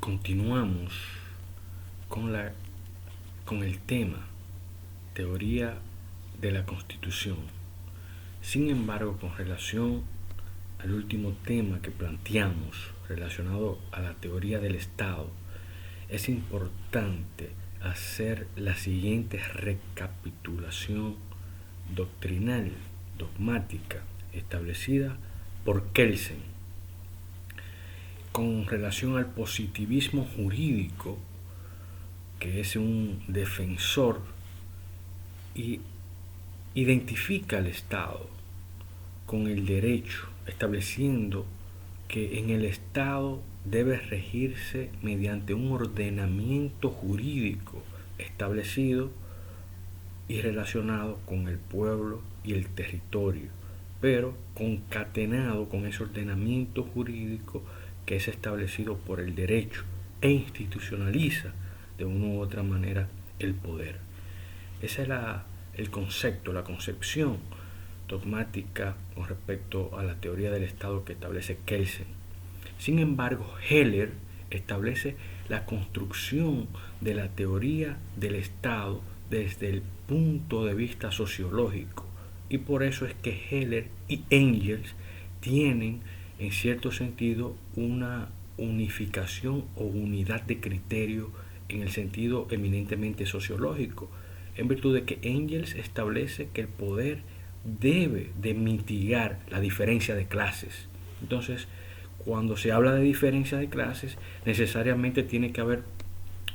Continuamos con, con el tema teoría de la Constitución. Sin embargo, con relación al último tema que planteamos relacionado a la teoría del Estado, es importante hacer la siguiente recapitulación doctrinal, dogmática, establecida por Kelsen. Con relación al positivismo jurídico, que es un defensor y identifica al Estado con el derecho, estableciendo que en el Estado debe regirse mediante un ordenamiento jurídico establecido y relacionado con el pueblo y el territorio, pero concatenado con ese ordenamiento jurídico que es establecido por el derecho e institucionaliza de una u otra manera el poder. Ese era el concepto, la concepción dogmática con respecto a la teoría del Estado que establece Kelsen. Sin embargo, Heller establece la construcción de la teoría del Estado desde el punto de vista sociológico, y por eso es que Heller y Engels tienen en cierto sentido una unificación o unidad de criterio en el sentido eminentemente sociológico, en virtud de que Engels establece que el poder debe de mitigar la diferencia de clases. Entonces, cuando se habla de diferencia de clases, necesariamente tiene que haber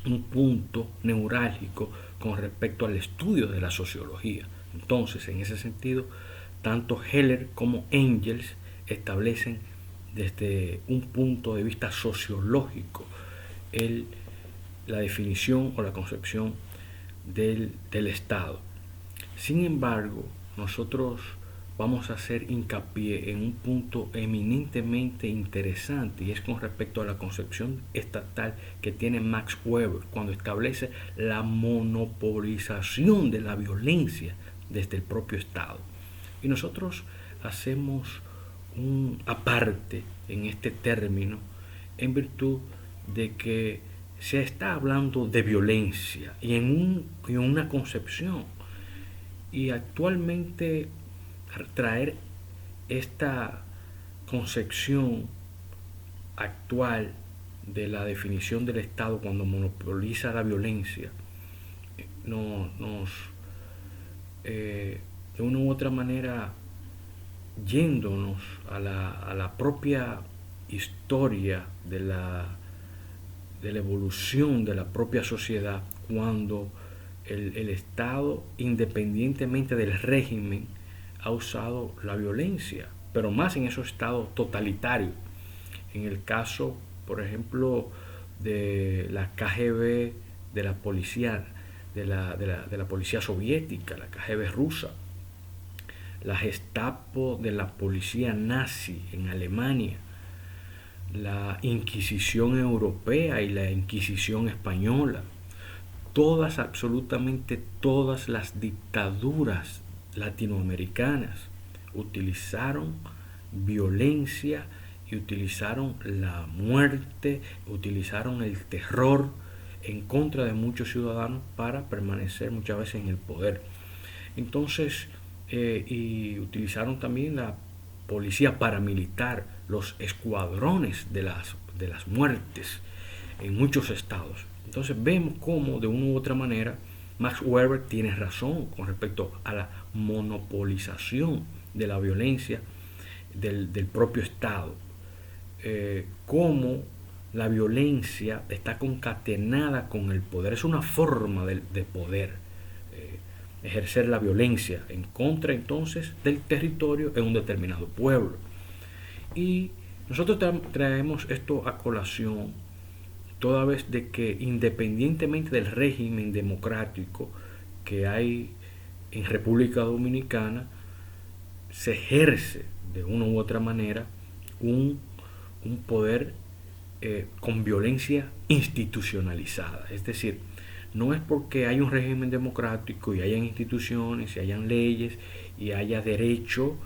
un punto neurálgico con respecto al estudio de la sociología. Entonces, en ese sentido, tanto Heller como Engels establecen desde un punto de vista sociológico la definición o la concepción del Estado. Sin embargo, nosotros vamos a hacer hincapié en un punto eminentemente interesante, y es con respecto a la concepción estatal que tiene Max Weber cuando establece la monopolización de la violencia desde el propio Estado. Y nosotros hacemos un aparte en este término en virtud de que se está hablando de violencia y en una concepción, y actualmente traer esta concepción actual de la definición del Estado cuando monopoliza la violencia nos de una u otra manera, yéndonos a la propia historia de la evolución de la propia sociedad, cuando el Estado, independientemente del régimen, ha usado la violencia, pero más en esos estados totalitarios. En el caso, por ejemplo, de la KGB, de la policía, de la policía soviética, la KGB rusa, la Gestapo de la policía nazi en Alemania, la Inquisición europea y la Inquisición española, todas, absolutamente todas las dictaduras latinoamericanas utilizaron violencia y utilizaron la muerte, utilizaron el terror en contra de muchos ciudadanos para permanecer muchas veces en el poder. Entonces, y utilizaron también la policía paramilitar, los escuadrones de las muertes en muchos estados. Entonces vemos cómo de una u otra manera Max Weber tiene razón con respecto a la monopolización de la violencia del propio Estado. Cómo la violencia está concatenada con el poder. Es una forma de poder. Ejercer la violencia en contra entonces del territorio en un determinado pueblo. Y nosotros traemos esto a colación toda vez de que, independientemente del régimen democrático que hay en República Dominicana, se ejerce de una u otra manera un poder con violencia institucionalizada. Es decir, no es porque hay un régimen democrático y hayan instituciones y hayan leyes y haya derecho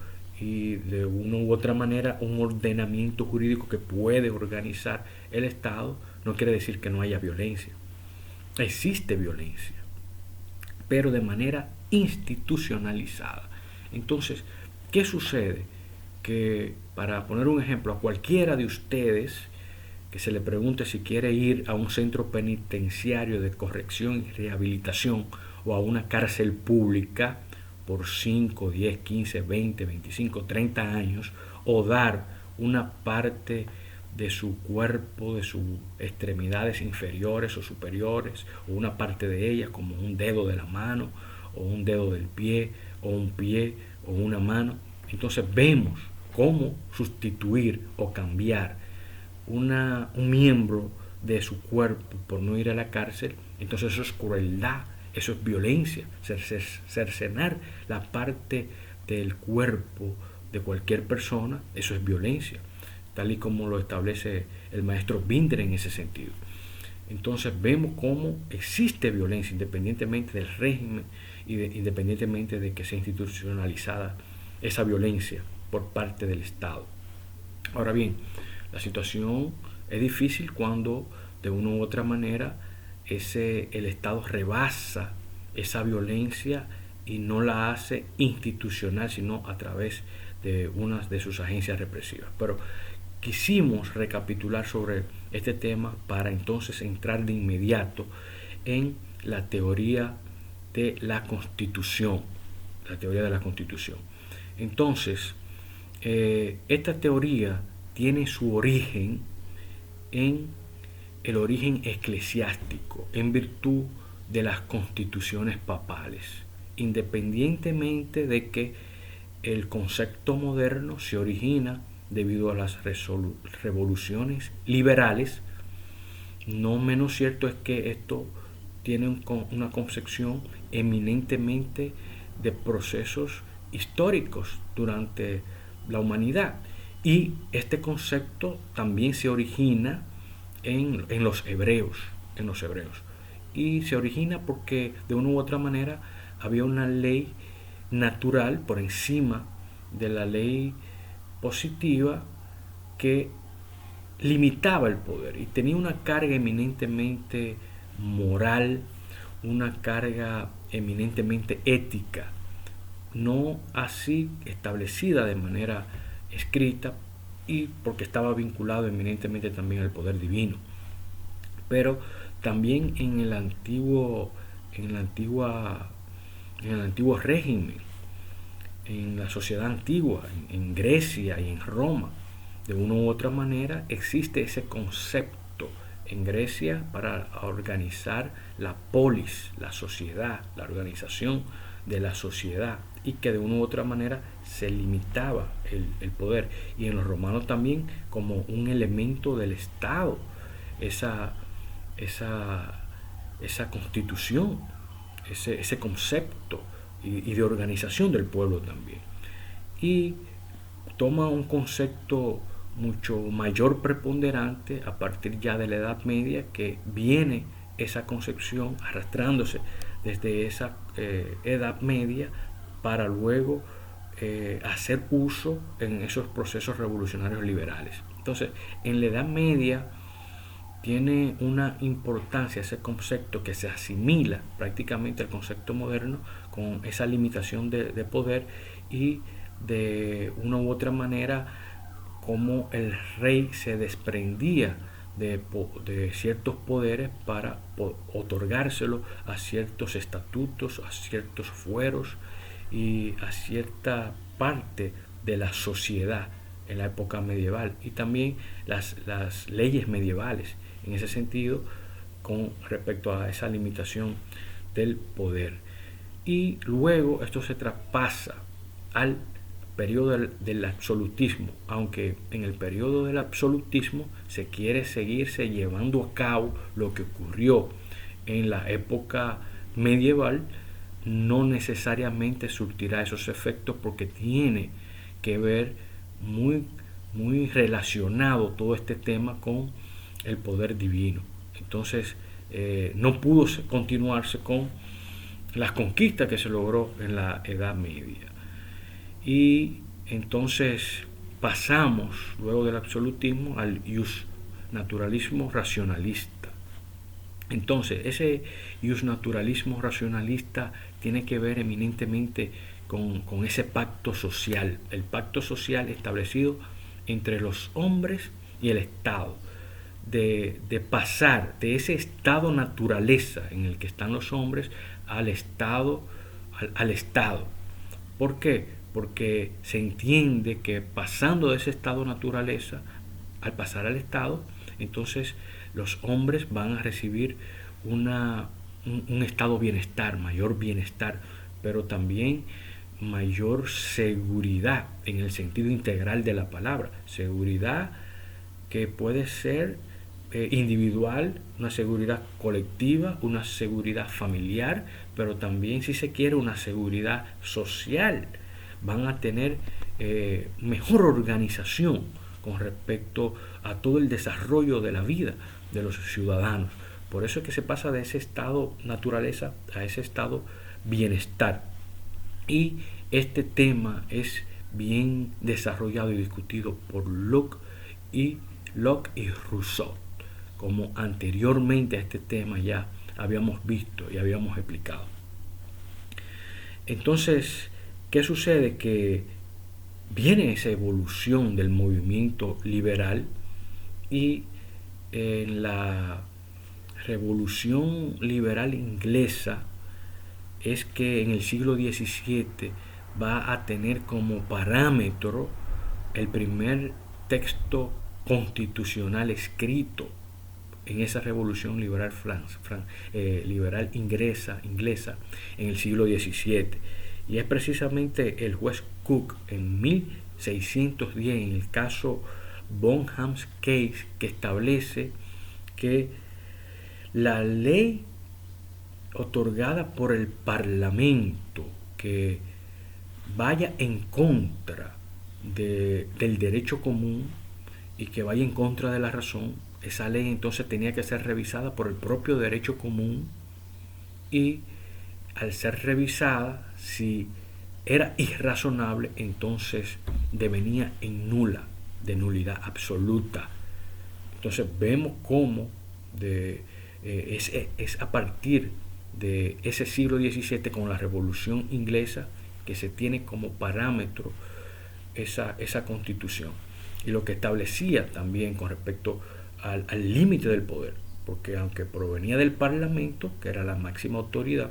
y de una u otra manera un ordenamiento jurídico que puede organizar el Estado, no quiere decir que no haya violencia. Existe violencia, pero de manera institucionalizada. Entonces, ¿qué sucede? Que, para poner un ejemplo, a cualquiera de ustedes que se le pregunte si quiere ir a un centro penitenciario de corrección y rehabilitación o a una cárcel pública por 5, 10, 15, 20, 25, 30 años, o dar una parte de su cuerpo, de sus extremidades inferiores o superiores, o una parte de ellas, como un dedo de la mano, o un dedo del pie, o un pie, o una mano. Entonces vemos cómo sustituir o cambiar un miembro de su cuerpo por no ir a la cárcel. Entonces eso es crueldad, eso es violencia, cercenar la parte del cuerpo de cualquier persona, eso es violencia, tal y como lo establece el maestro Binder en ese sentido. Entonces vemos cómo existe violencia independientemente del régimen y independientemente de que sea institucionalizada esa violencia por parte del Estado. Ahora bien, la situación es difícil cuando de una u otra manera el Estado rebasa esa violencia y no la hace institucional, sino a través de una de sus agencias represivas. Pero quisimos recapitular sobre este tema para entonces entrar de inmediato en la teoría de la Constitución. La teoría de la Constitución. Entonces, esta teoría tiene su origen en el origen eclesiástico, en virtud de las constituciones papales, independientemente de que el concepto moderno se origina debido a las revoluciones liberales. No menos cierto es que esto tiene una concepción eminentemente de procesos históricos durante la humanidad, y este concepto también se origina en los hebreos, y se origina porque de una u otra manera había una ley natural por encima de la ley positiva que limitaba el poder y tenía una carga eminentemente moral, una carga eminentemente ética, no así establecida de manera escrita, y porque estaba vinculado eminentemente también al poder divino. Pero también en el antiguo régimen, en la sociedad antigua, en Grecia y en Roma, de una u otra manera existe ese concepto en Grecia para organizar la polis, la sociedad, la organización de la sociedad, y que de una u otra manera se limitaba el poder, y en los romanos también como un elemento del Estado, esa constitución, ese concepto y de organización del pueblo también. Y toma un concepto mucho mayor preponderante a partir ya de la Edad Media, que viene esa concepción arrastrándose desde esa Edad Media para luego hacer uso en esos procesos revolucionarios liberales. Entonces, en la Edad Media tiene una importancia ese concepto que se asimila prácticamente al concepto moderno, con esa limitación de poder, y de una u otra manera como el rey se desprendía de ciertos poderes para otorgárselo a ciertos estatutos, a ciertos fueros y a cierta parte de la sociedad en la época medieval, y también las leyes medievales en ese sentido con respecto a esa limitación del poder. Y luego esto se traspasa al periodo del absolutismo, aunque en el periodo del absolutismo se quiere seguirse llevando a cabo lo que ocurrió en la época medieval, no necesariamente surtirá esos efectos, porque tiene que ver muy relacionado todo este tema con el poder divino. Entonces no pudo continuarse con las conquistas que se logró en la Edad Media. Y Entonces pasamos luego del absolutismo al naturalismo racionalista. Entonces ese naturalismo racionalista tiene que ver eminentemente con ese pacto social, el pacto social establecido entre los hombres y el Estado, de pasar de ese estado naturaleza en el que están los hombres al estado, al Estado. ¿Por qué? Porque se entiende que pasando de ese estado naturaleza, al pasar al Estado, entonces los hombres van a recibir un estado bienestar, mayor bienestar, pero también mayor seguridad en el sentido integral de la palabra. Seguridad que puede ser individual, una seguridad colectiva, una seguridad familiar, pero también, si se quiere, una seguridad social. Van a tener mejor organización con respecto a todo el desarrollo de la vida de los ciudadanos. Por eso es que se pasa de ese estado naturaleza a ese estado bienestar. Y este tema es bien desarrollado y discutido por Locke y Rousseau, como anteriormente a este tema ya habíamos visto y habíamos explicado. Entonces, ¿qué sucede? Que viene esa evolución del movimiento liberal, y en la revolución liberal inglesa es que en el siglo XVII va a tener como parámetro el primer texto constitucional escrito en esa revolución liberal, liberal inglesa en el siglo XVII. Y es precisamente el juez Coke en 1610, en el caso Bonham's Case, que establece que la ley otorgada por el Parlamento que vaya en contra del derecho común y que vaya en contra de la razón, esa ley entonces tenía que ser revisada por el propio derecho común, y al ser revisada, si era irrazonable, entonces devenía en nula, de nulidad absoluta. Entonces vemos cómo es a partir de ese siglo XVII, con la Revolución Inglesa, que se tiene como parámetro esa constitución, y lo que establecía también con respecto al límite del poder, porque aunque provenía del Parlamento, que era la máxima autoridad,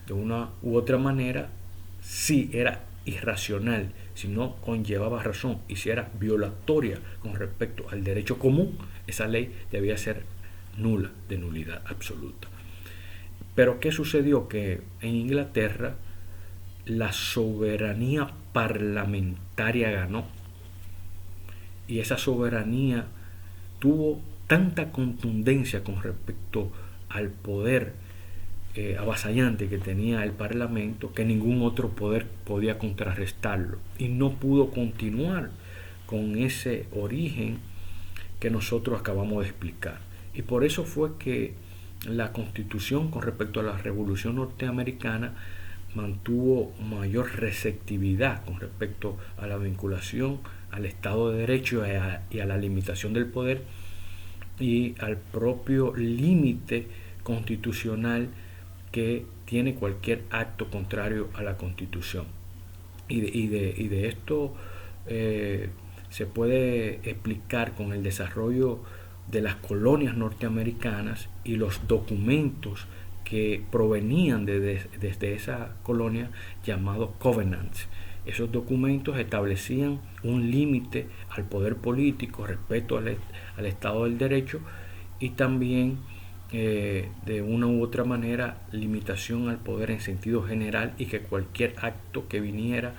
de una u otra manera, si era irracional, si no conllevaba razón y si era violatoria con respecto al derecho común, esa ley debía ser nula, de nulidad absoluta. Pero ¿qué sucedió? Que en Inglaterra la soberanía parlamentaria ganó, y esa soberanía tuvo tanta contundencia con respecto al poder avasallante que tenía el Parlamento, que ningún otro poder podía contrarrestarlo, y no pudo continuar con ese origen que nosotros acabamos de explicar. Y por eso fue que la Constitución, con respecto a la Revolución Norteamericana, mantuvo mayor receptividad con respecto a la vinculación al Estado de Derecho y a la limitación del poder, y al propio límite constitucional que tiene cualquier acto contrario a la Constitución. Y de esto se puede explicar con el desarrollo de las colonias norteamericanas y los documentos que provenían desde esa colonia, llamados covenants. Esos documentos establecían un límite al poder político, respeto al Estado del Derecho, y también de una u otra manera limitación al poder en sentido general, y que cualquier acto que viniera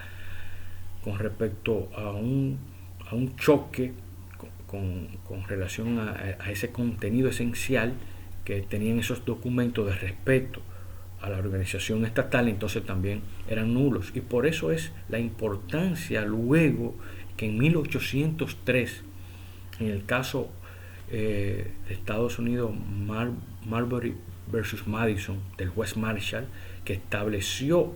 con respecto a un choque con relación a ese contenido esencial que tenían esos documentos de respeto a la organización estatal, entonces también eran nulos. Y por eso es la importancia luego que en 1803, en el caso de Estados Unidos, Marbury versus Madison, del juez Marshall, que estableció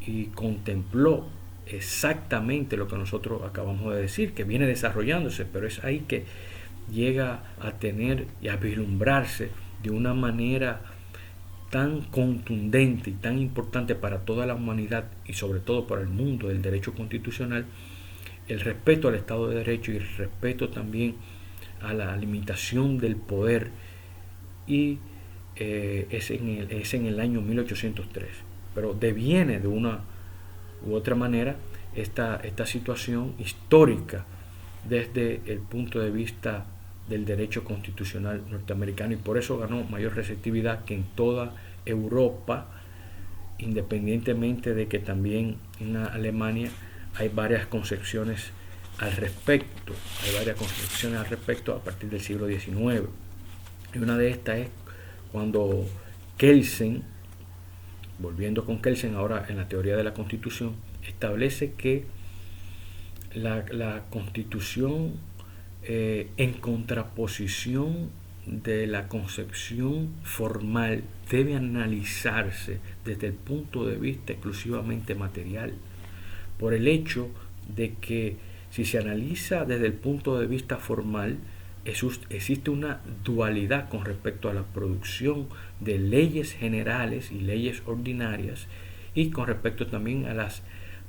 y contempló exactamente lo que nosotros acabamos de decir, que viene desarrollándose, pero es ahí que llega a tener y a vislumbrarse de una manera tan contundente y tan importante para toda la humanidad y sobre todo para el mundo del derecho constitucional, el respeto al Estado de Derecho y el respeto también a la limitación del poder, y es en el año 1803. Pero deviene de una u otra manera esta situación histórica desde el punto de vista del derecho constitucional norteamericano, y por eso ganó mayor receptividad que en toda Europa, independientemente de que también en Alemania hay varias concepciones al respecto, a partir del siglo XIX. Y una de estas es cuando Kelsen, volviendo con Kelsen ahora en la teoría de la Constitución, establece que la Constitución, en contraposición de la concepción formal, debe analizarse desde el punto de vista exclusivamente material, por el hecho de que si se analiza desde el punto de vista formal, existe una dualidad con respecto a la producción de leyes generales y leyes ordinarias, y con respecto también a la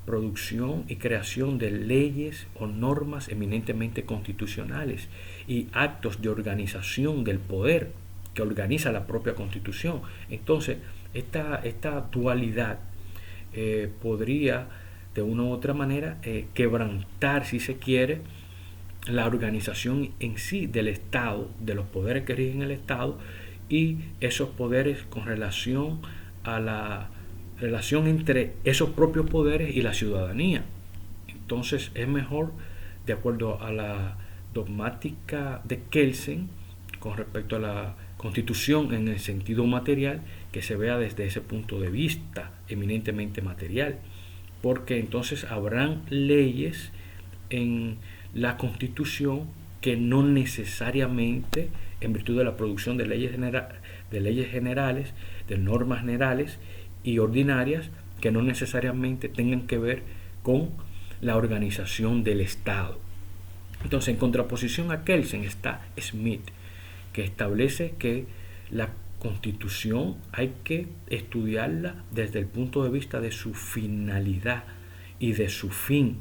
producción y creación de leyes o normas eminentemente constitucionales y actos de organización del poder que organiza la propia Constitución. Entonces, esta dualidad podría de una u otra manera quebrantar, si se quiere, la organización en sí del Estado, de los poderes que rigen el Estado, y esos poderes con relación a la relación entre esos propios poderes y la ciudadanía. Entonces es mejor, de acuerdo a la dogmática de Kelsen con respecto a la Constitución en el sentido material, que se vea desde ese punto de vista eminentemente material, porque entonces habrán leyes en la Constitución que no necesariamente, en virtud de la producción de leyes generales, de normas generales y ordinarias, que no necesariamente tengan que ver con la organización del Estado. Entonces, en contraposición a Kelsen está Smith, que establece que la Constitución hay que estudiarla desde el punto de vista de su finalidad y de su fin,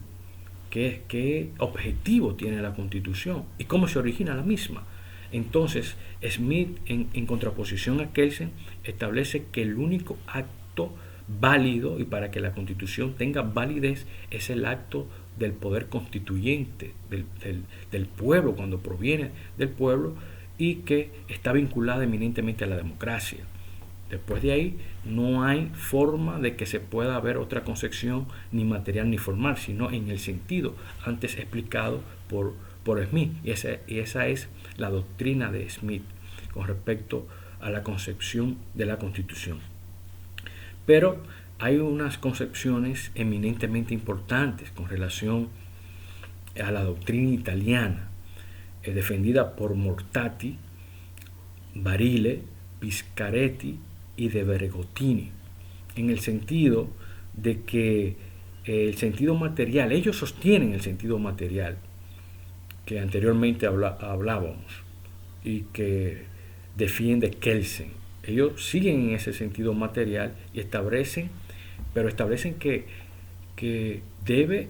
qué objetivo tiene la Constitución y cómo se origina la misma. Entonces, Smith, en contraposición a Kelsen, establece que el único acto válido y para que la Constitución tenga validez es el acto del poder constituyente del pueblo, cuando proviene del pueblo, y que está vinculada eminentemente a la democracia. Después de ahí no hay forma de que se pueda ver otra concepción ni material ni formal, sino en el sentido antes explicado por Smith, y esa es la doctrina de Smith con respecto a la concepción de la Constitución. Pero hay unas concepciones eminentemente importantes con relación a la doctrina italiana, defendida por Mortati, Barile, Piscaretti y de Bergottini, en el sentido de que el sentido material, ellos sostienen el sentido material que anteriormente hablábamos y que defiende Kelsen. Ellos siguen en ese sentido material y establecen que debe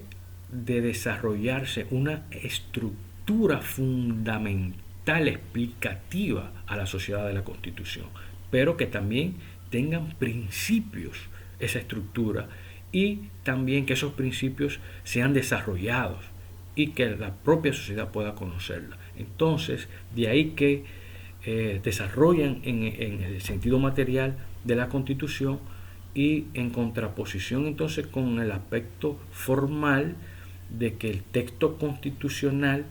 de desarrollarse una estructura fundamental explicativa a la sociedad de la Constitución, pero que también tengan principios esa estructura, y también que esos principios sean desarrollados y que la propia sociedad pueda conocerla. Entonces, de ahí que desarrollan en el sentido material de la Constitución, y en contraposición entonces con el aspecto formal de que el texto constitucional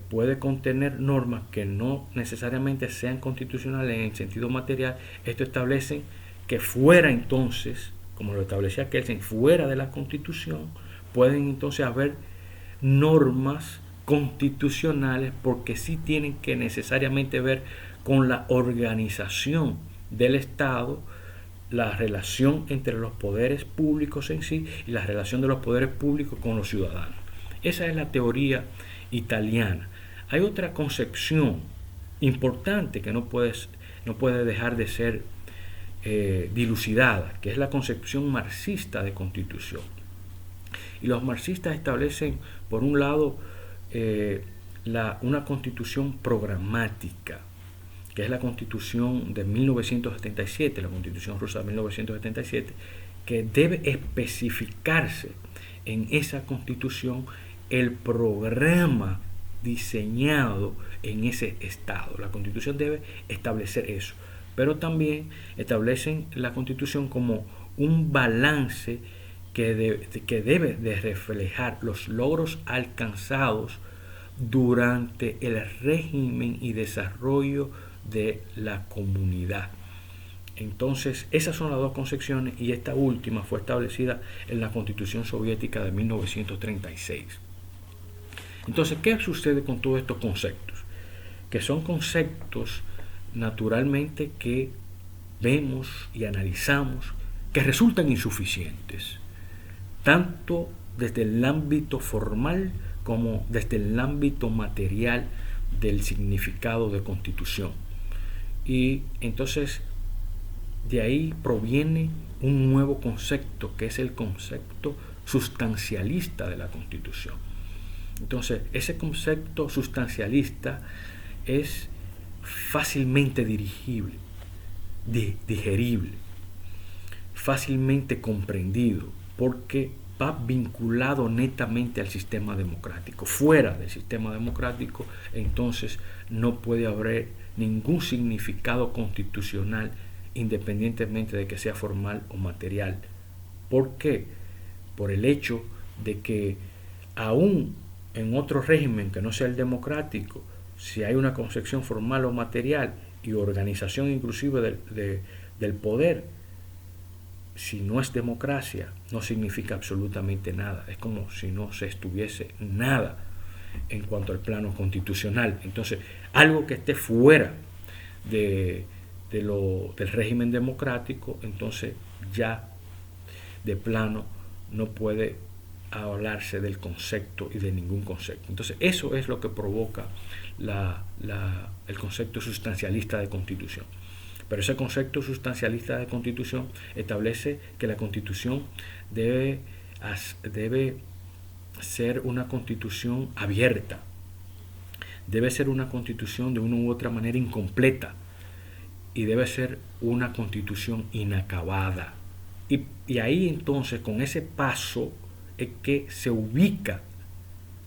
puede contener normas que no necesariamente sean constitucionales en el sentido material. Esto establece que fuera entonces, como lo establecía Kelsen, fuera de la Constitución pueden entonces haber normas constitucionales, porque sí tienen que necesariamente ver con la organización del Estado, la relación entre los poderes públicos en sí y la relación de los poderes públicos con los ciudadanos. Esa es la teoría italiana. Hay otra concepción importante que no puede dejar de ser dilucidada, que es la concepción marxista de constitución. Y los marxistas establecen, por un lado, una constitución programática, que es la constitución de 1977, la constitución rusa de 1977, que debe especificarse en esa constitución el programa diseñado en ese estado. La constitución debe establecer eso, pero también establecen la constitución como un balance que debe de reflejar los logros alcanzados durante el régimen y desarrollo de la comunidad. Entonces, esas son las dos concepciones, y esta última fue establecida en la Constitución Soviética de 1936. Entonces, ¿qué sucede con todos estos conceptos? Que son conceptos, naturalmente, que vemos y analizamos que resultan insuficientes, tanto desde el ámbito formal como desde el ámbito material del significado de constitución. Y entonces de ahí proviene un nuevo concepto, que es el concepto sustancialista de la Constitución. Entonces, ese concepto sustancialista es fácilmente digerible, fácilmente comprendido, porque va vinculado netamente al sistema democrático. Fuera del sistema democrático, entonces no puede haber ningún significado constitucional, independientemente de que sea formal o material. ¿Por qué? Por el hecho de que aún en otro régimen que no sea el democrático, si hay una concepción formal o material y organización inclusive del poder, si no es democracia, no significa absolutamente nada. Es como si no se estuviese nada en cuanto al plano constitucional. Entonces, algo que esté fuera del régimen democrático, entonces ya de plano no puede hablarse del concepto y de ningún concepto. Entonces, eso es lo que provoca el concepto sustancialista de constitución. Pero ese concepto sustancialista de constitución establece que la constitución debe ser una constitución abierta, debe ser una constitución de una u otra manera incompleta, y debe ser una constitución inacabada. Y ahí entonces, con ese paso, es que se ubica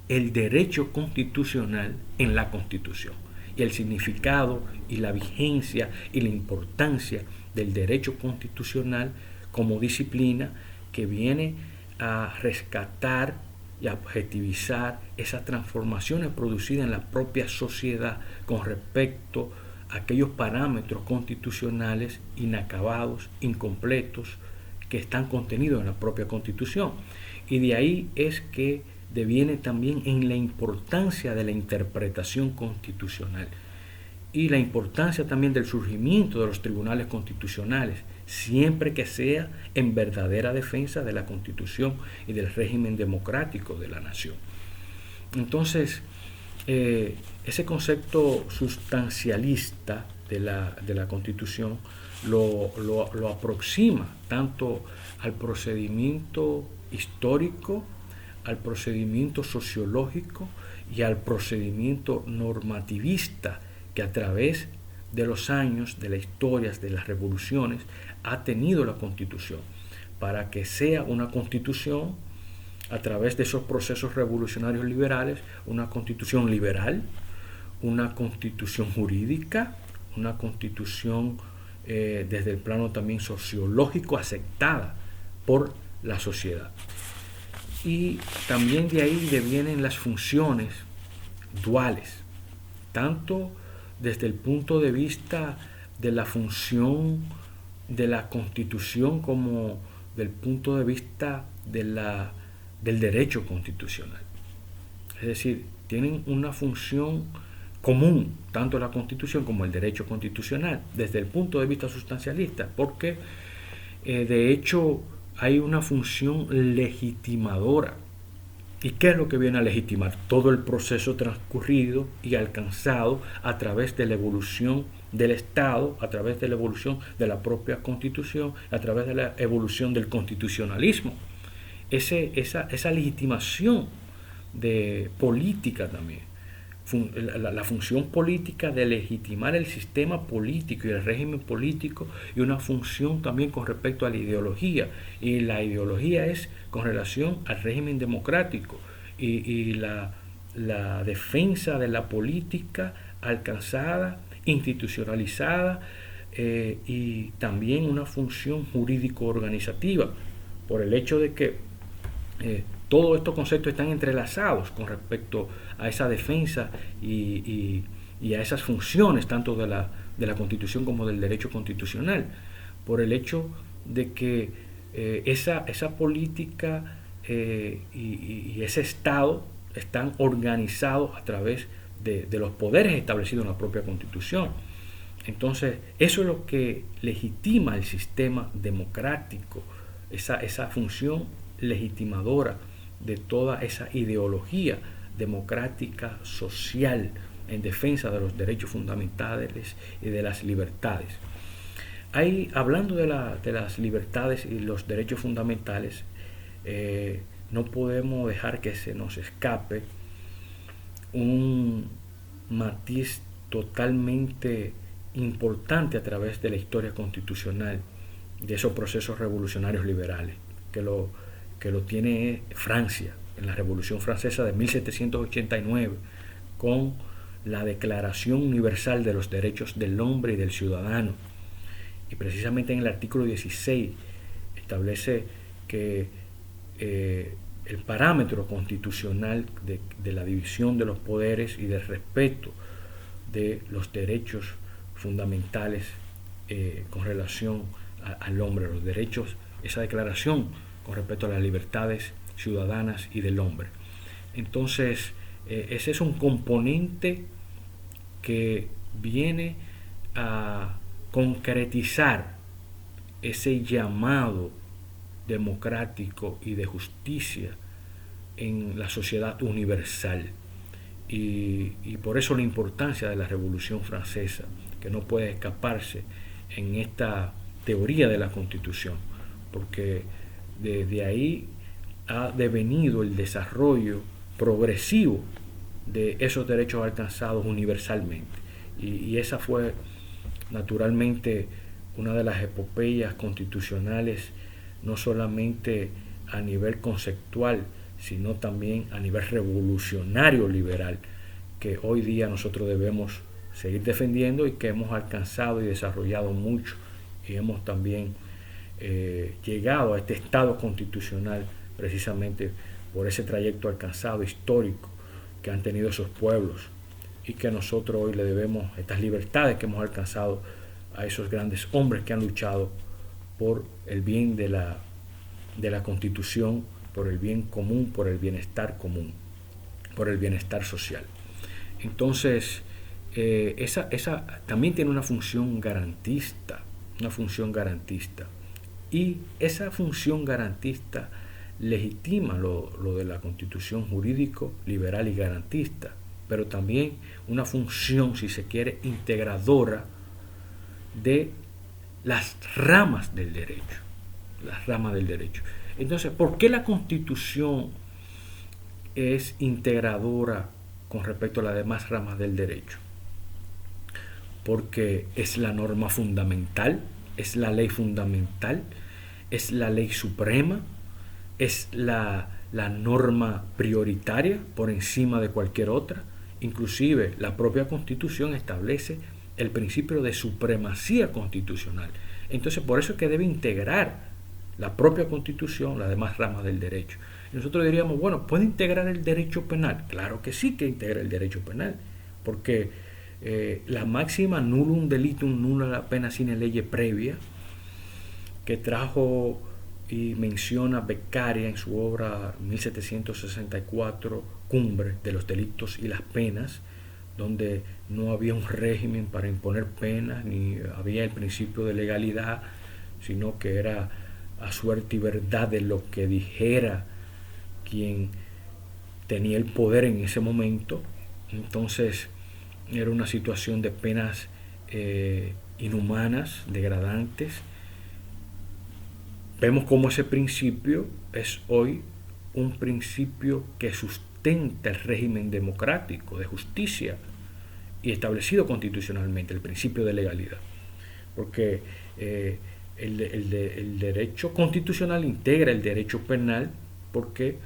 el derecho constitucional en la Constitución, y el significado y la vigencia y la importancia del derecho constitucional como disciplina que viene a rescatar y a objetivizar esas transformaciones producidas en la propia sociedad con respecto a aquellos parámetros constitucionales inacabados, incompletos, que están contenidos en la propia Constitución. Y de ahí es que deviene también en la importancia de la interpretación constitucional y la importancia también del surgimiento de los tribunales constitucionales, siempre que sea en verdadera defensa de la Constitución y del régimen democrático de la nación. Entonces, ese concepto sustancialista de la Constitución lo aproxima tanto al procedimiento histórico, al procedimiento sociológico y al procedimiento normativista que a través de los años, de las historias, de las revoluciones, ha tenido la Constitución, para que sea una Constitución, a través de esos procesos revolucionarios liberales, una Constitución liberal, una Constitución jurídica, una Constitución desde el plano también sociológico aceptada por la sociedad. Y también de ahí devienen las funciones duales, tanto desde el punto de vista de la función de la Constitución como del punto de vista del derecho constitucional. Es decir, tienen una función común, tanto la Constitución como el derecho constitucional, desde el punto de vista sustancialista, porque De hecho, hay una función legitimadora. ¿Y qué es lo que viene a legitimar? Todo el proceso transcurrido y alcanzado a través de la evolución del Estado, a través de la evolución de la propia Constitución, a través de la evolución del constitucionalismo. Esa legitimación de política también, la función política de legitimar el sistema político y el régimen político, y una función también con respecto a la ideología, y la ideología es con relación al régimen democrático y la defensa de la política alcanzada, institucionalizada, y también una función jurídico-organizativa, por el hecho de que todos estos conceptos están entrelazados con respecto a esa defensa y a esas funciones tanto de la Constitución como del derecho constitucional, por el hecho de que esa política y ese Estado están organizados a través de los poderes establecidos en la propia Constitución. Entonces, eso es lo que legitima el sistema democrático, esa función legitimadora de toda esa ideología democrática social en defensa de los derechos fundamentales y de las libertades. Hablando de las libertades y los derechos fundamentales, no podemos dejar que se nos escape un matiz totalmente importante a través de la historia constitucional de esos procesos revolucionarios liberales, que lo tiene Francia en la Revolución Francesa de 1789 con la Declaración Universal de los Derechos del Hombre y del Ciudadano. Y precisamente en el artículo 16 establece que el parámetro constitucional de la división de los poderes y del respeto de los derechos fundamentales con relación al hombre, los derechos, esa declaración con respecto a las libertades ciudadanas y del hombre. Entonces, ese es un componente que viene a concretizar ese llamado democrático y de justicia en la sociedad universal. Y por eso la importancia de la Revolución Francesa, que no puede escaparse en esta teoría de la Constitución, porque de ahí ha devenido el desarrollo progresivo de esos derechos alcanzados universalmente. Y esa fue naturalmente una de las epopeyas constitucionales, no solamente a nivel conceptual, sino también a nivel revolucionario liberal, que hoy día nosotros debemos seguir defendiendo y que hemos alcanzado y desarrollado mucho, y hemos también llegado a este estado constitucional precisamente por ese trayecto alcanzado histórico que han tenido esos pueblos, y que nosotros hoy le debemos estas libertades que hemos alcanzado a esos grandes hombres que han luchado por el bien de la Constitución, por el bien común, por el bienestar común, por el bienestar social. Entonces, esa también tiene una función garantista, y esa función garantista legitima lo de la Constitución jurídico, liberal y garantista, pero también una función, si se quiere, integradora de las ramas del derecho. Entonces, ¿por qué la Constitución es integradora con respecto a las demás ramas del derecho? Porque es la norma fundamental, es la ley fundamental, es la ley suprema, es la norma prioritaria por encima de cualquier otra. Inclusive la propia Constitución establece el principio de supremacía constitucional. Entonces, por eso es que debe integrar la propia Constitución las demás ramas del derecho. Y nosotros diríamos, bueno, ¿puede integrar el derecho penal? Claro que sí que integra el derecho penal, porque la máxima nullum delitum nulla pena sine lege previa, que trajo y menciona Beccaria en su obra 1764, Cumbre de los delitos y las penas, donde no había un régimen para imponer penas, ni había el principio de legalidad, sino que era a suerte y verdad de lo que dijera quien tenía el poder en ese momento. Entonces era una situación de penas inhumanas, degradantes. Vemos cómo ese principio es hoy un principio que sustenta el régimen democrático de justicia y establecido constitucionalmente, el principio de legalidad. Porque el derecho constitucional integra el derecho penal, porque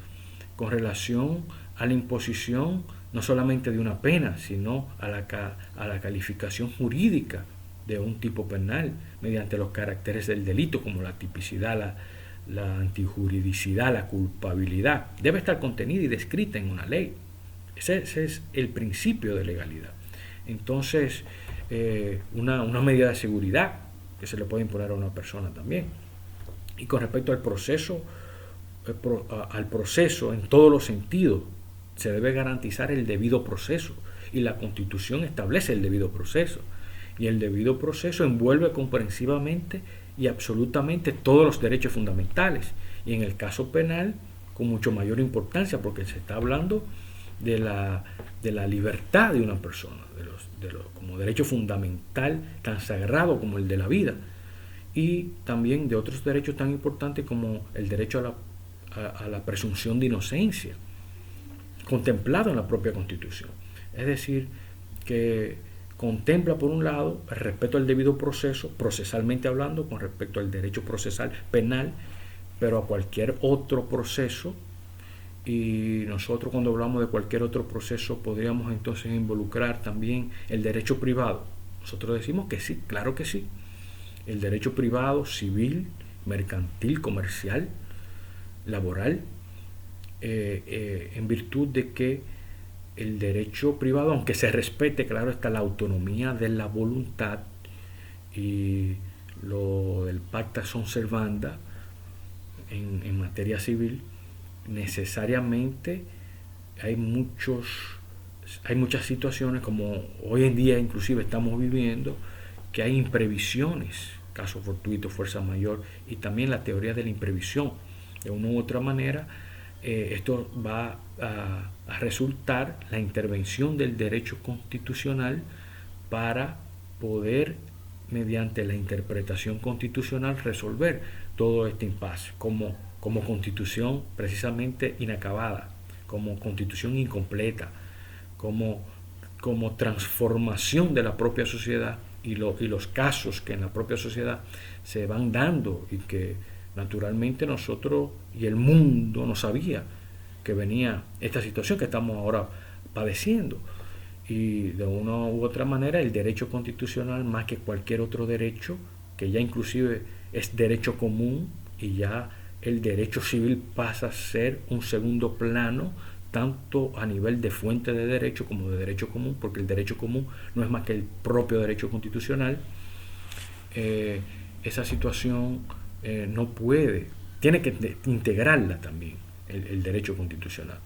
con relación a la imposición no solamente de una pena, sino a la calificación jurídica de un tipo penal mediante los caracteres del delito, como la tipicidad, la antijuridicidad, la culpabilidad, debe estar contenida y descrita en una ley. Ese es el principio de legalidad. Entonces, una medida de seguridad que se le puede imponer a una persona también. Y con respecto al proceso en todos los sentidos, se debe garantizar el debido proceso, y la Constitución establece el debido proceso, y el debido proceso envuelve comprensivamente y absolutamente todos los derechos fundamentales, y en el caso penal con mucho mayor importancia, porque se está hablando de la libertad de una persona, como derecho fundamental tan sagrado como el de la vida, y también de otros derechos tan importantes como el derecho a la presunción de inocencia, contemplado en la propia Constitución. Es decir, que contempla por un lado el respeto al debido proceso, procesalmente hablando, con respecto al derecho procesal penal, pero a cualquier otro proceso. Y nosotros, cuando hablamos de cualquier otro proceso, podríamos entonces involucrar también el derecho privado. Nosotros decimos que sí, claro que sí. El derecho privado, civil, mercantil, comercial, laboral, en virtud de que el derecho privado, aunque se respete, claro está, la autonomía de la voluntad y lo del pacta sunt servanda en materia civil, necesariamente hay muchas situaciones, como hoy en día inclusive estamos viviendo, que hay imprevisiones, caso fortuito, fuerza mayor, y también la teoría de la imprevisión. De una u otra manera, esto va a resultar la intervención del derecho constitucional para poder, mediante la interpretación constitucional, resolver todo este impasse como constitución precisamente inacabada, como constitución incompleta, como transformación de la propia sociedad y los casos que en la propia sociedad se van dando, y que naturalmente nosotros y el mundo no sabía que venía esta situación que estamos ahora padeciendo. Y de una u otra manera el derecho constitucional, más que cualquier otro derecho, que ya inclusive es derecho común, y ya el derecho civil pasa a ser un segundo plano, tanto a nivel de fuente de derecho como de derecho común, porque el derecho común no es más que el propio derecho constitucional. Esa situación no puede, tiene que integrarla también el derecho constitucional.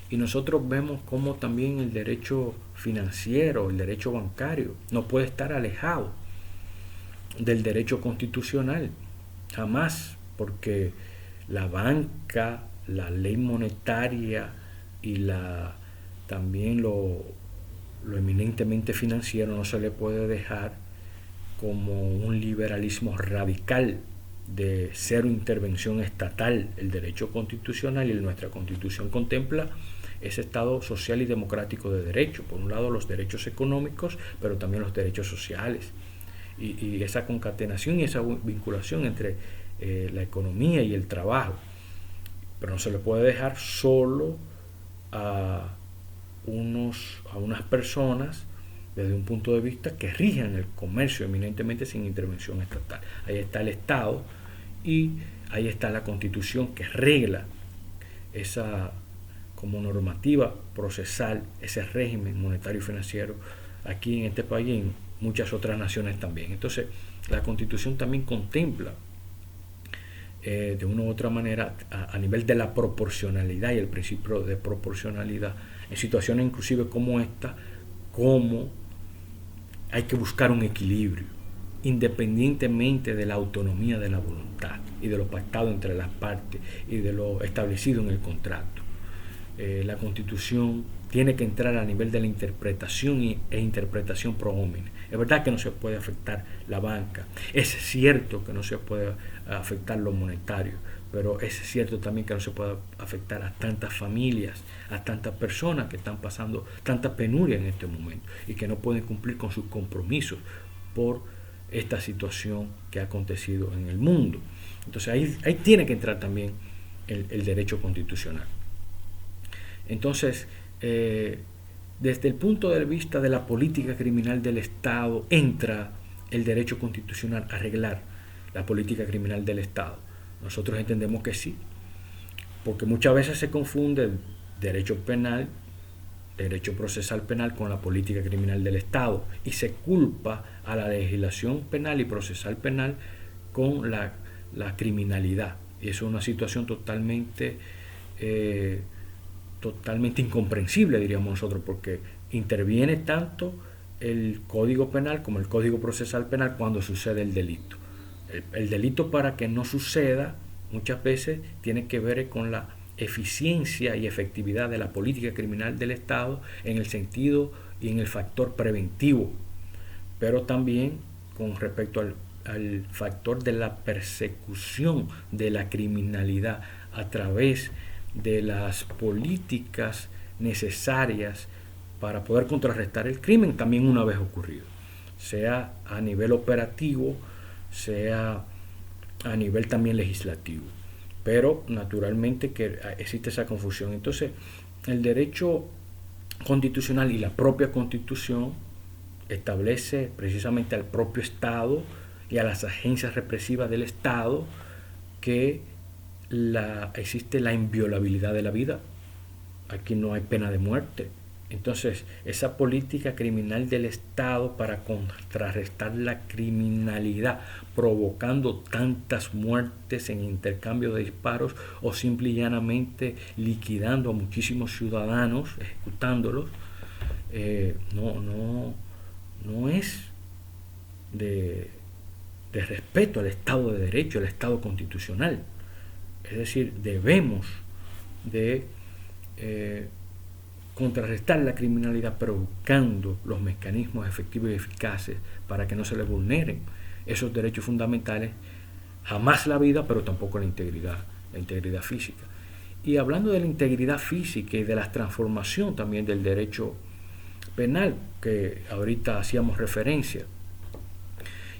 Y nosotros vemos cómo también el derecho financiero, el derecho bancario, no puede estar alejado del derecho constitucional, jamás, porque la banca, la ley monetaria y también lo eminentemente financiero no se le puede dejar como un liberalismo radical de cero intervención estatal. El derecho constitucional y nuestra Constitución contempla ese Estado social y democrático de derecho. Por un lado los derechos económicos, pero también los derechos sociales. Y esa concatenación y esa vinculación entre la economía y el trabajo. Pero no se le puede dejar solo a unas personas desde un punto de vista que rijan el comercio eminentemente sin intervención estatal. Ahí está el Estado y ahí está la Constitución que regla esa, como normativa procesal, ese régimen monetario y financiero aquí en este país y en muchas otras naciones también. Entonces la Constitución también contempla de una u otra manera a nivel de la proporcionalidad y el principio de proporcionalidad en situaciones inclusive como esta, cómo hay que buscar un equilibrio independientemente de la autonomía de la voluntad y de lo pactado entre las partes y de lo establecido en el contrato. La Constitución tiene que entrar a nivel de la interpretación e interpretación pro homine. Es verdad que no se puede afectar la banca, es cierto que no se puede afectar lo monetario, pero es cierto también que no se puede afectar a tantas familias, a tantas personas que están pasando tanta penuria en este momento y que no pueden cumplir con sus compromisos por esta situación que ha acontecido en el mundo. Entonces ahí tiene que entrar también el derecho constitucional. Entonces, desde el punto de vista de la política criminal del Estado, entra el derecho constitucional a arreglar la política criminal del Estado. Nosotros entendemos que sí, porque muchas veces se confunde derecho penal, derecho procesal penal con la política criminal del Estado y se culpa a la legislación penal y procesal penal con la criminalidad. Y eso es una situación totalmente incomprensible, diríamos nosotros, porque interviene tanto el Código Penal como el Código Procesal Penal cuando sucede el delito. El delito, para que no suceda, muchas veces tiene que ver con la eficiencia y efectividad de la política criminal del Estado en el sentido y en el factor preventivo, pero también con respecto al factor de la persecución de la criminalidad a través de las políticas necesarias para poder contrarrestar el crimen también una vez ocurrido, sea a nivel operativo, sea a nivel también legislativo. Pero naturalmente que existe esa confusión. Entonces, el derecho constitucional y la propia Constitución establece precisamente al propio Estado y a las agencias represivas del Estado que existe la inviolabilidad de la vida. Aquí no hay pena de muerte. Entonces, esa política criminal del Estado para contrarrestar la criminalidad, provocando tantas muertes en intercambio de disparos o simple y llanamente liquidando a muchísimos ciudadanos, ejecutándolos, no es de respeto al Estado de Derecho, al Estado constitucional. Es decir, debemos de contrarrestar la criminalidad, pero buscando los mecanismos efectivos y eficaces para que no se le vulneren esos derechos fundamentales, jamás la vida, pero tampoco la integridad física. Y hablando de la integridad física y de la transformación también del derecho penal, que ahorita hacíamos referencia,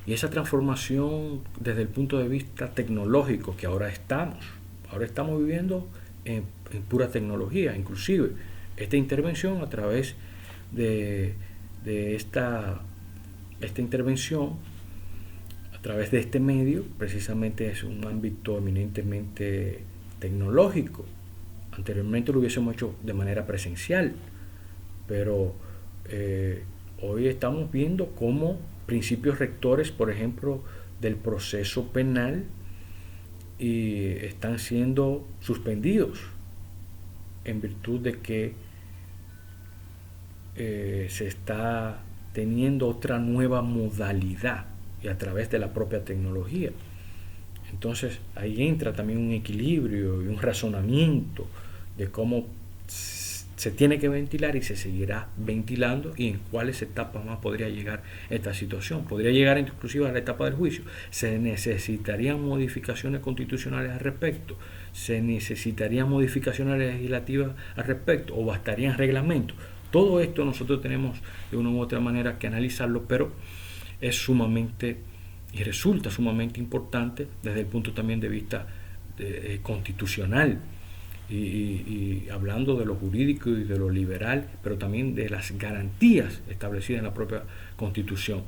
y esa transformación desde el punto de vista tecnológico que ahora estamos viviendo en pura tecnología, inclusive esta intervención a través de esta intervención a través de este medio precisamente es un ámbito eminentemente tecnológico. Anteriormente lo hubiésemos hecho de manera presencial, pero hoy estamos viendo cómo principios rectores, por ejemplo, del proceso penal y están siendo suspendidos en virtud de que se está teniendo otra nueva modalidad y a través de la propia tecnología. Entonces ahí entra también un equilibrio y un razonamiento de cómo se tiene que ventilar y se seguirá ventilando y en cuáles etapas más podría llegar esta situación. Podría llegar inclusive a la etapa del juicio. Se necesitarían modificaciones constitucionales al respecto, se necesitarían modificaciones legislativas al respecto o bastarían reglamentos. Todo esto nosotros tenemos de una u otra manera que analizarlo, pero es sumamente y resulta sumamente importante desde el punto también de vista constitucional. Y hablando de lo jurídico y de lo liberal, pero también de las garantías establecidas en la propia Constitución.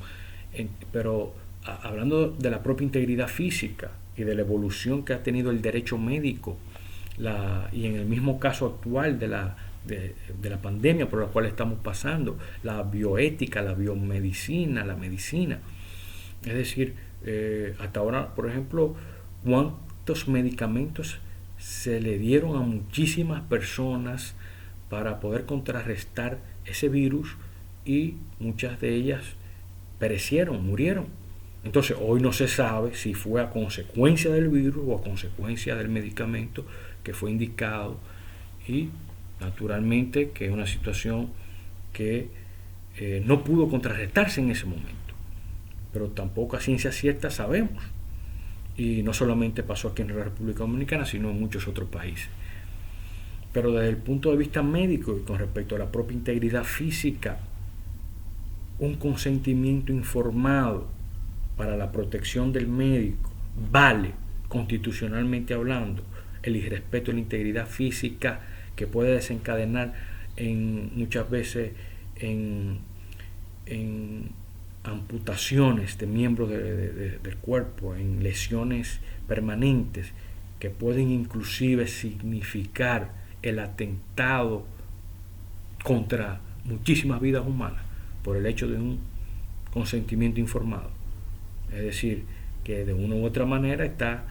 Pero hablando de la propia integridad física y de la evolución que ha tenido el derecho médico, y en el mismo caso actual de la pandemia por la cual estamos pasando, la bioética, la biomedicina, la medicina. Es decir, hasta ahora, por ejemplo, ¿cuántos medicamentos se le dieron a muchísimas personas para poder contrarrestar ese virus? Y muchas de ellas perecieron, murieron. Entonces, hoy no se sabe si fue a consecuencia del virus o a consecuencia del medicamento que fue indicado, y naturalmente que es una situación que no pudo contrarrestarse en ese momento, pero tampoco a ciencia cierta sabemos. Y no solamente pasó aquí en la República Dominicana, sino en muchos otros países. Pero desde el punto de vista médico y con respecto a la propia integridad física, un consentimiento informado para la protección del médico vale, constitucionalmente hablando, el irrespeto a la integridad física, que puede desencadenar muchas veces en amputaciones de miembros del cuerpo, en lesiones permanentes que pueden inclusive significar el atentado contra muchísimas vidas humanas por el hecho de un consentimiento informado. Es decir, que de una u otra manera está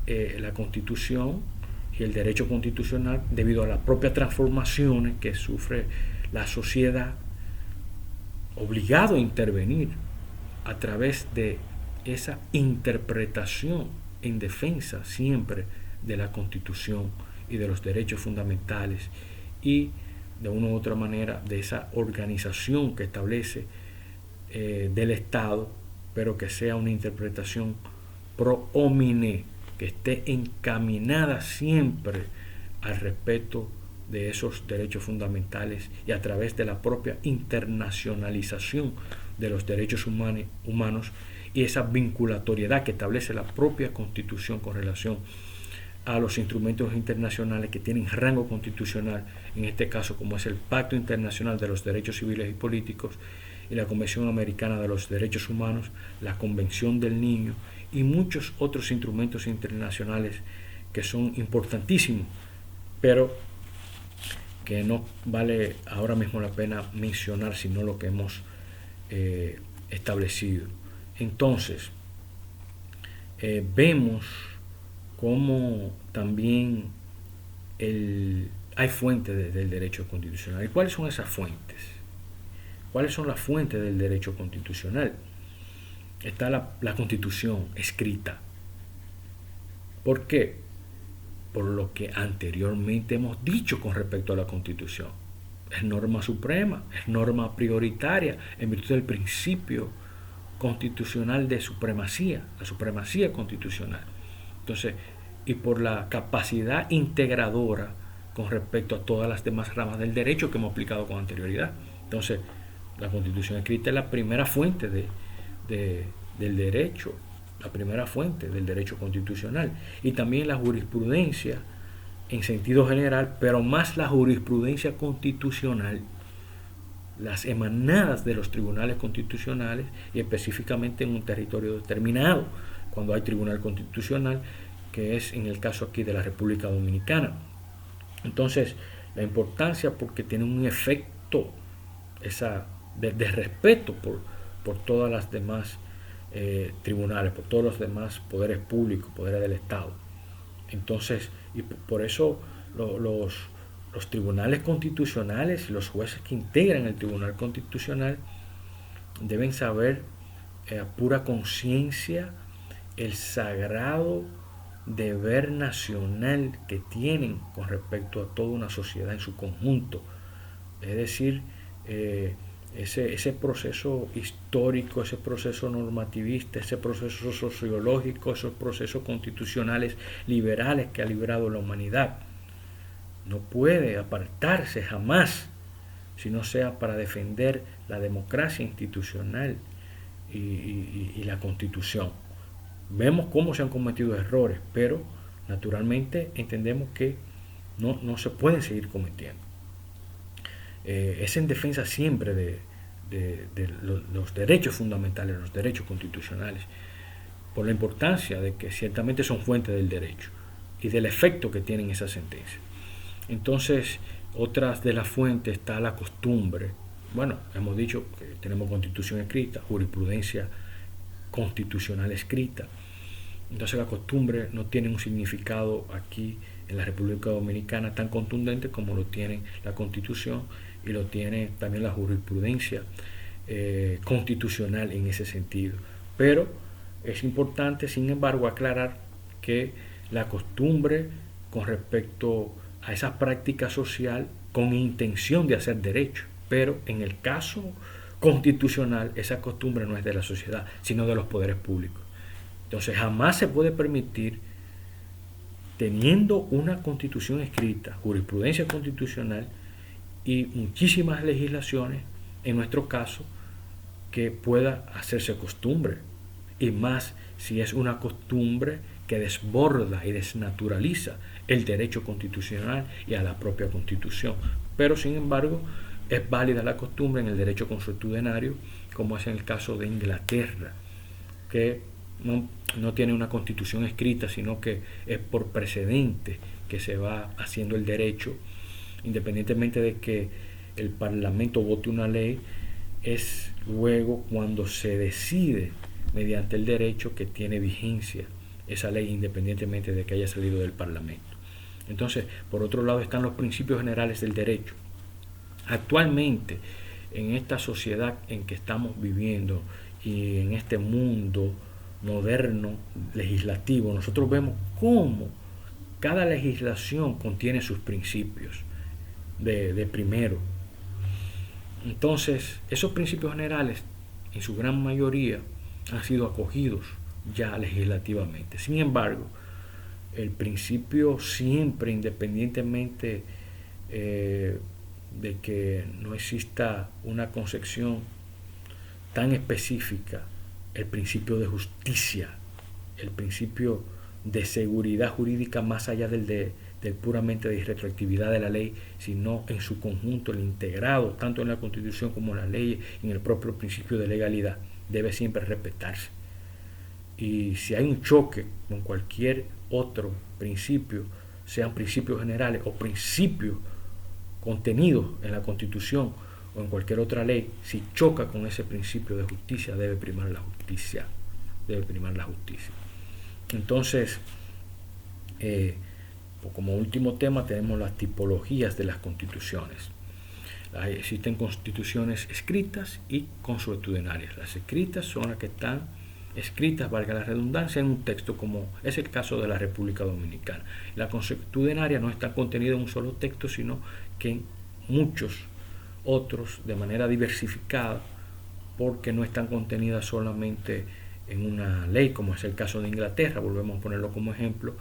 la Constitución y el derecho constitucional, debido a las propias transformaciones que sufre la sociedad, obligado a intervenir a través de esa interpretación en defensa siempre de la Constitución y de los derechos fundamentales, y de una u otra manera de esa organización que establece del Estado, pero que sea una interpretación pro homine, que esté encaminada siempre al respeto de esos derechos fundamentales, y a través de la propia internacionalización de los derechos humanos y esa vinculatoriedad que establece la propia Constitución con relación a los instrumentos internacionales que tienen rango constitucional, en este caso como es el Pacto Internacional de los Derechos Civiles y Políticos y la Convención Americana de los Derechos Humanos, la Convención del Niño y muchos otros instrumentos internacionales que son importantísimos, pero que no vale ahora mismo la pena mencionar sino lo que hemos establecido. Entonces, vemos cómo también hay fuentes del derecho constitucional. ¿Y cuáles son esas fuentes? ¿Cuáles son las fuentes del derecho constitucional? Está la Constitución escrita. ¿Por qué? Por lo que anteriormente hemos dicho con respecto a la Constitución. Es norma suprema, es norma prioritaria en virtud del principio constitucional de supremacía, la supremacía constitucional. Entonces, y por la capacidad integradora con respecto a todas las demás ramas del derecho que hemos aplicado con anterioridad. Entonces, la Constitución escrita es la primera fuente del derecho, la primera fuente del derecho constitucional, y también la jurisprudencia en sentido general, pero más la jurisprudencia constitucional, las emanadas de los tribunales constitucionales, y específicamente en un territorio determinado, cuando hay tribunal constitucional, que es en el caso aquí de la República Dominicana. Entonces, la importancia, porque tiene un efecto de respeto por todas las demás tribunales, por todos los demás poderes públicos, poderes del Estado. Entonces, y por eso los tribunales constitucionales, los jueces que integran el Tribunal Constitucional, deben saber a pura conciencia el sagrado deber nacional que tienen con respecto a toda una sociedad en su conjunto. Es decir, ese proceso histórico, ese proceso normativista, ese proceso sociológico, esos procesos constitucionales liberales que ha librado la humanidad, no puede apartarse jamás, si no sea para defender la democracia institucional y la Constitución. Vemos cómo se han cometido errores, pero naturalmente entendemos que no se pueden seguir cometiendo. Es en defensa siempre de los derechos fundamentales, los derechos constitucionales, por la importancia de que ciertamente son fuentes del derecho y del efecto que tienen esas sentencias. Entonces, otras de las fuentes está la costumbre. Bueno, hemos dicho que tenemos Constitución escrita, jurisprudencia constitucional escrita. Entonces la costumbre no tiene un significado aquí en la República Dominicana tan contundente como lo tiene la Constitución y lo tiene también la jurisprudencia constitucional en ese sentido. Pero es importante, sin embargo, aclarar que la costumbre con respecto a esa práctica social con intención de hacer derecho, pero en el caso constitucional esa costumbre no es de la sociedad, sino de los poderes públicos. Entonces jamás se puede permitir, teniendo una constitución escrita, jurisprudencia constitucional y muchísimas legislaciones, en nuestro caso, que pueda hacerse costumbre, y más si es una costumbre que desborda y desnaturaliza el derecho constitucional y a la propia Constitución. Pero sin embargo es válida la costumbre en el derecho consuetudenario, como es en el caso de Inglaterra, que no tiene una constitución escrita, sino que es por precedente que se va haciendo el derecho, independientemente de que el Parlamento vote una ley, es luego cuando se decide mediante el derecho que tiene vigencia esa ley, independientemente de que haya salido del Parlamento. Entonces, por otro lado están los principios generales del derecho. Actualmente, en esta sociedad en que estamos viviendo y en este mundo moderno legislativo, nosotros vemos cómo cada legislación contiene sus principios de primero. Entonces, esos principios generales, en su gran mayoría, han sido acogidos ya legislativamente. Sin embargo, el principio siempre, independientemente de que no exista una concepción tan específica, el principio de justicia, el principio de seguridad jurídica más allá del puramente de irretroactividad de la ley, sino en su conjunto, el integrado tanto en la Constitución como en la ley, en el propio principio de legalidad, debe siempre respetarse. Y si hay un choque con cualquier otro principio, sean principios generales o principios contenidos en la Constitución o en cualquier otra ley, si choca con ese principio de justicia, debe primar la justicia. Debe primar la justicia. Entonces, como último tema tenemos las tipologías de las constituciones. Existen constituciones escritas y consuetudinarias. Las escritas son las que están escritas, valga la redundancia, en un texto, como es el caso de la República Dominicana. La consuetudenaria no está contenida en un solo texto, sino que en muchos otros de manera diversificada, porque no están contenidas solamente en una ley, como es el caso de Inglaterra, volvemos a ponerlo como ejemplo,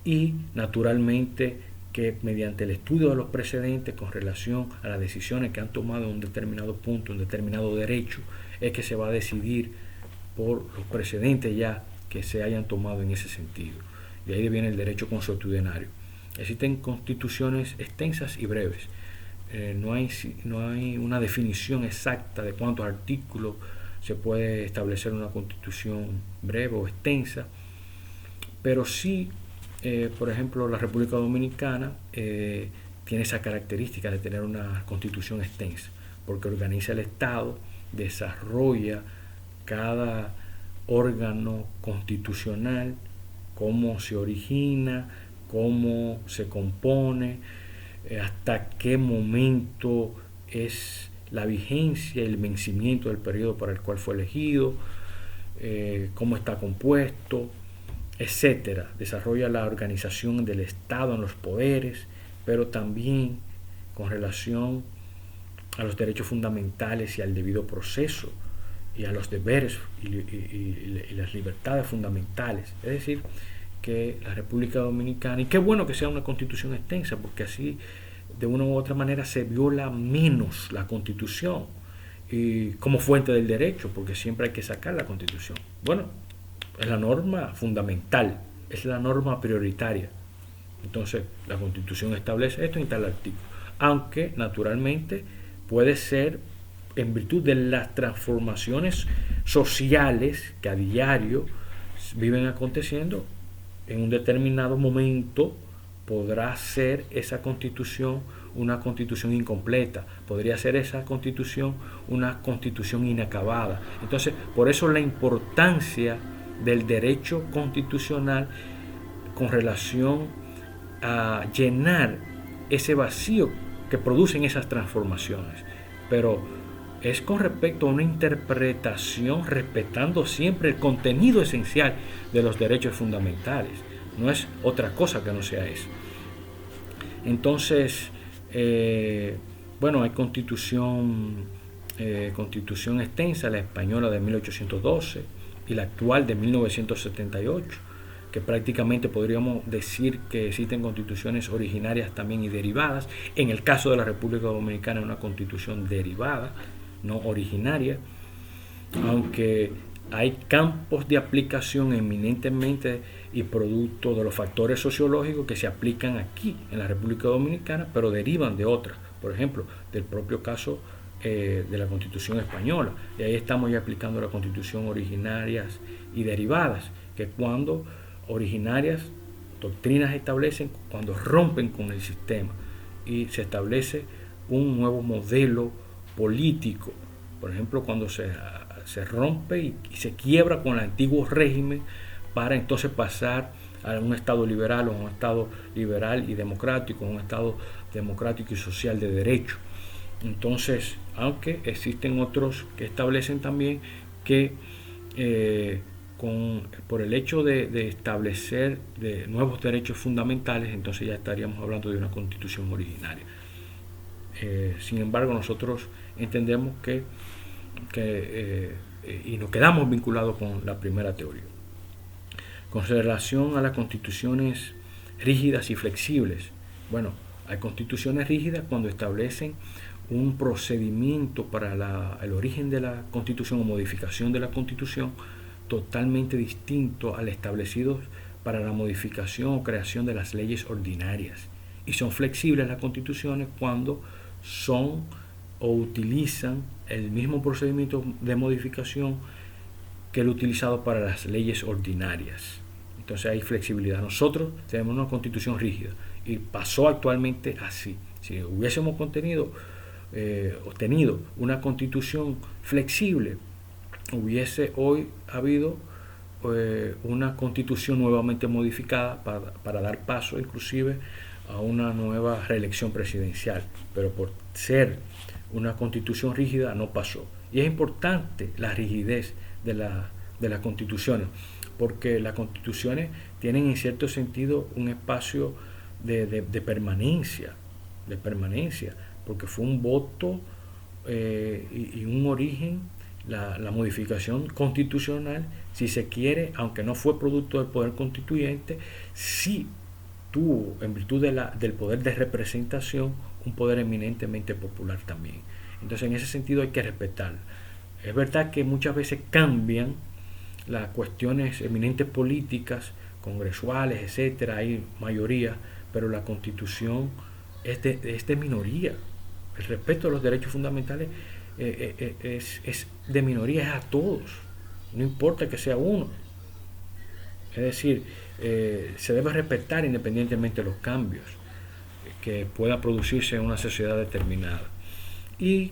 y naturalmente que mediante el estudio de los precedentes con relación a las decisiones que han tomado en un determinado punto, un determinado derecho, es que se va a decidir por los precedentes ya que se hayan tomado en ese sentido. De ahí viene el derecho consuetudenario. Existen constituciones extensas y breves. No hay una definición exacta de cuántos artículos se puede establecer una constitución breve o extensa, pero sí, por ejemplo, la República Dominicana tiene esa característica de tener una constitución extensa, porque organiza el Estado, desarrolla cada órgano constitucional, cómo se origina, cómo se compone, hasta qué momento es la vigencia y el vencimiento del periodo para el cual fue elegido, cómo está compuesto, etcétera. Desarrolla la organización del Estado en los poderes, pero también con relación a los derechos fundamentales y al debido proceso y a los deberes y las libertades fundamentales. Es decir, que la República Dominicana, y qué bueno que sea una constitución extensa, porque así de una u otra manera se viola menos la Constitución y como fuente del derecho, porque siempre hay que sacar la Constitución. Bueno, es la norma fundamental, es la norma prioritaria. Entonces la Constitución establece esto en tal artículo, aunque naturalmente puede ser en virtud de las transformaciones sociales que a diario viven aconteciendo. En un determinado momento podrá ser esa constitución una constitución incompleta, podría ser esa constitución una constitución inacabada. Entonces, por eso la importancia del derecho constitucional con relación a llenar ese vacío que producen esas transformaciones. Pero es con respecto a una interpretación respetando siempre el contenido esencial de los derechos fundamentales. No es otra cosa que no sea eso. Entonces, bueno, hay constitución extensa, la española de 1812 y la actual de 1978, que prácticamente podríamos decir que existen constituciones originarias también y derivadas. En el caso de la República Dominicana es una constitución derivada, no originaria, aunque hay campos de aplicación eminentemente y producto de los factores sociológicos que se aplican aquí en la República Dominicana, pero derivan de otras, por ejemplo, del propio caso de la Constitución española. Y ahí estamos ya aplicando la Constitución originarias y derivadas, que cuando originarias, doctrinas establecen cuando rompen con el sistema y se establece un nuevo modelo político. Por ejemplo, cuando se rompe y se quiebra con el antiguo régimen para entonces pasar a un Estado liberal o un Estado liberal y democrático, un Estado democrático y social de derecho. Entonces, aunque existen otros que establecen también que por el hecho de establecer de nuevos derechos fundamentales, entonces ya estaríamos hablando de una constitución originaria. Sin embargo, nosotros entendemos que y nos quedamos vinculados con la primera teoría. Con relación a las constituciones rígidas y flexibles, bueno, hay constituciones rígidas cuando establecen un procedimiento para el origen de la constitución o modificación de la constitución totalmente distinto al establecido para la modificación o creación de las leyes ordinarias. Y son flexibles las constituciones cuando son o utilizan el mismo procedimiento de modificación que el utilizado para las leyes ordinarias. Entonces hay flexibilidad. Nosotros tenemos una constitución rígida y pasó actualmente así. Si hubiésemos obtenido una constitución flexible, hubiese hoy habido una constitución nuevamente modificada para dar paso inclusive a una nueva reelección presidencial, pero por ser una constitución rígida no pasó. Y es importante la rigidez de las constituciones, porque las constituciones tienen en cierto sentido un espacio de permanencia, porque fue un voto y un origen, la modificación constitucional, si se quiere, aunque no fue producto del poder constituyente, sí tuvo, en virtud del poder de representación, un poder eminentemente popular también. Entonces, en ese sentido hay que respetarlo. Es verdad que muchas veces cambian las cuestiones eminentes políticas, congresuales, etcétera, hay mayoría, pero la Constitución es de minoría. El respeto a los derechos fundamentales es de minoría, es a todos, no importa que sea uno. Es decir, se debe respetar independientemente de los cambios que puedan producirse en una sociedad determinada. Y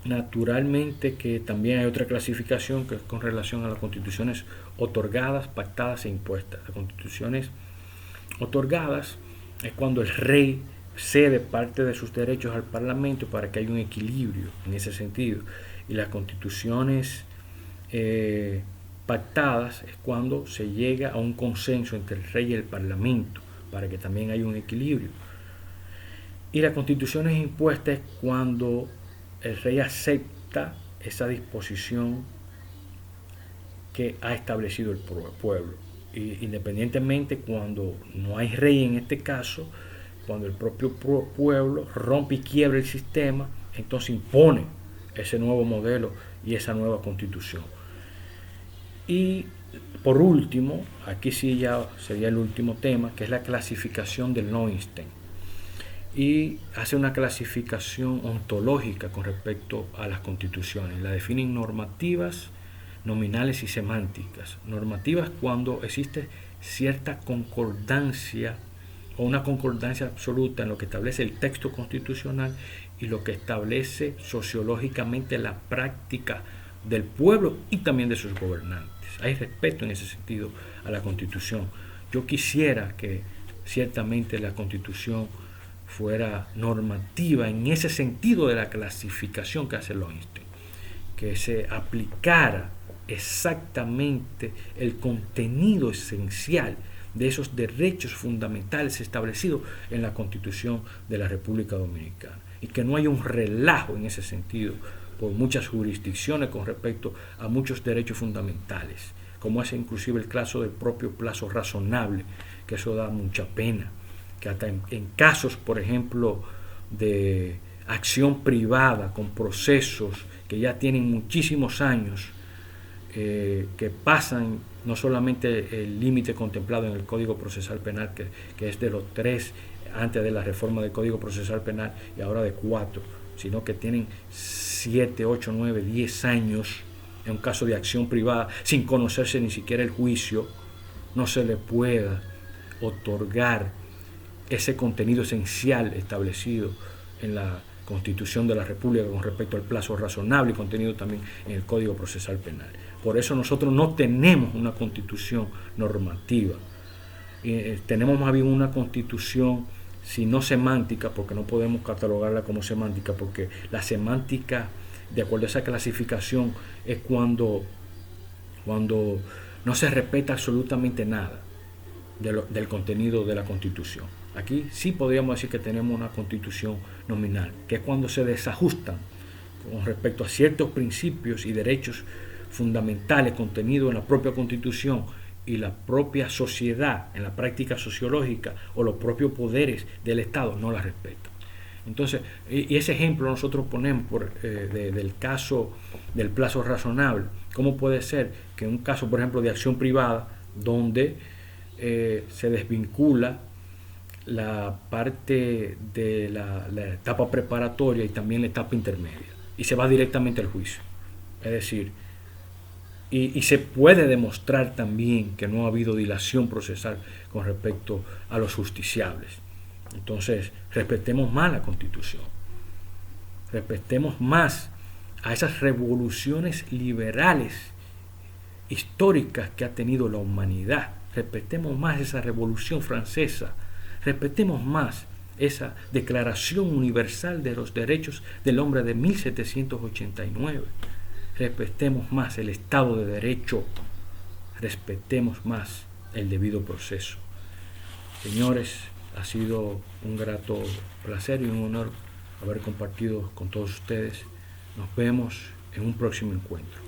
naturalmente que también hay otra clasificación que es con relación a las constituciones otorgadas, pactadas e impuestas. Las constituciones otorgadas es cuando el rey cede parte de sus derechos al Parlamento para que haya un equilibrio en ese sentido. Y las constituciones pactadas es cuando se llega a un consenso entre el rey y el Parlamento para que también haya un equilibrio. Y las constituciones impuestas es cuando el rey acepta esa disposición que ha establecido el pueblo. Y independientemente cuando no hay rey en este caso, cuando el propio pueblo rompe y quiebra el sistema, entonces impone ese nuevo modelo y esa nueva constitución. Y por último, aquí sí ya sería el último tema, que es la clasificación del Lowenstein. Y hace una clasificación ontológica con respecto a las constituciones. La definen normativas, nominales y semánticas. Normativas cuando existe cierta concordancia o una concordancia absoluta en lo que establece el texto constitucional y lo que establece sociológicamente la práctica del pueblo y también de sus gobernantes. Hay respeto en ese sentido a la Constitución. Yo quisiera que ciertamente la Constitución fuera normativa en ese sentido de la clasificación que hace Lowenstein, que se aplicara exactamente el contenido esencial de esos derechos fundamentales establecidos en la Constitución de la República Dominicana, y que no haya un relajo en ese sentido por muchas jurisdicciones con respecto a muchos derechos fundamentales, como es inclusive el caso del propio plazo razonable, que eso da mucha pena, que hasta en casos, por ejemplo, de acción privada con procesos que ya tienen muchísimos años, que pasan no solamente el límite contemplado en el Código Procesal Penal, que es de los 3 antes de la reforma del Código Procesal Penal y ahora de 4, sino que tienen 7, 8, 9, 10 años en un caso de acción privada sin conocerse ni siquiera el juicio, no se le pueda otorgar ese contenido esencial establecido en la Constitución de la República con respecto al plazo razonable y contenido también en el Código Procesal Penal. Por eso nosotros no tenemos una constitución normativa. Tenemos más bien una constitución, si no semántica, porque no podemos catalogarla como semántica, porque la semántica, de acuerdo a esa clasificación, es cuando no se respeta absolutamente nada del contenido de la Constitución. Aquí sí podríamos decir que tenemos una constitución nominal, que es cuando se desajustan con respecto a ciertos principios y derechos fundamentales contenidos en la propia Constitución y la propia sociedad en la práctica sociológica o los propios poderes del Estado no la respetan. Entonces, y ese ejemplo nosotros ponemos del caso del plazo razonable. ¿Cómo puede ser que en un caso, por ejemplo, de acción privada, donde se desvincula la parte de la etapa preparatoria y también la etapa intermedia, y se va directamente al juicio? Es decir, y se puede demostrar también que no ha habido dilación procesal con respecto a los justiciables. Entonces, respetemos más la Constitución, respetemos más a esas revoluciones liberales históricas que ha tenido la humanidad, respetemos más esa Revolución Francesa, respetemos más esa Declaración Universal de los Derechos del Hombre de 1789, respetemos más el Estado de Derecho, respetemos más el debido proceso. Señores, ha sido un grato placer y un honor haber compartido con todos ustedes. Nos vemos en un próximo encuentro.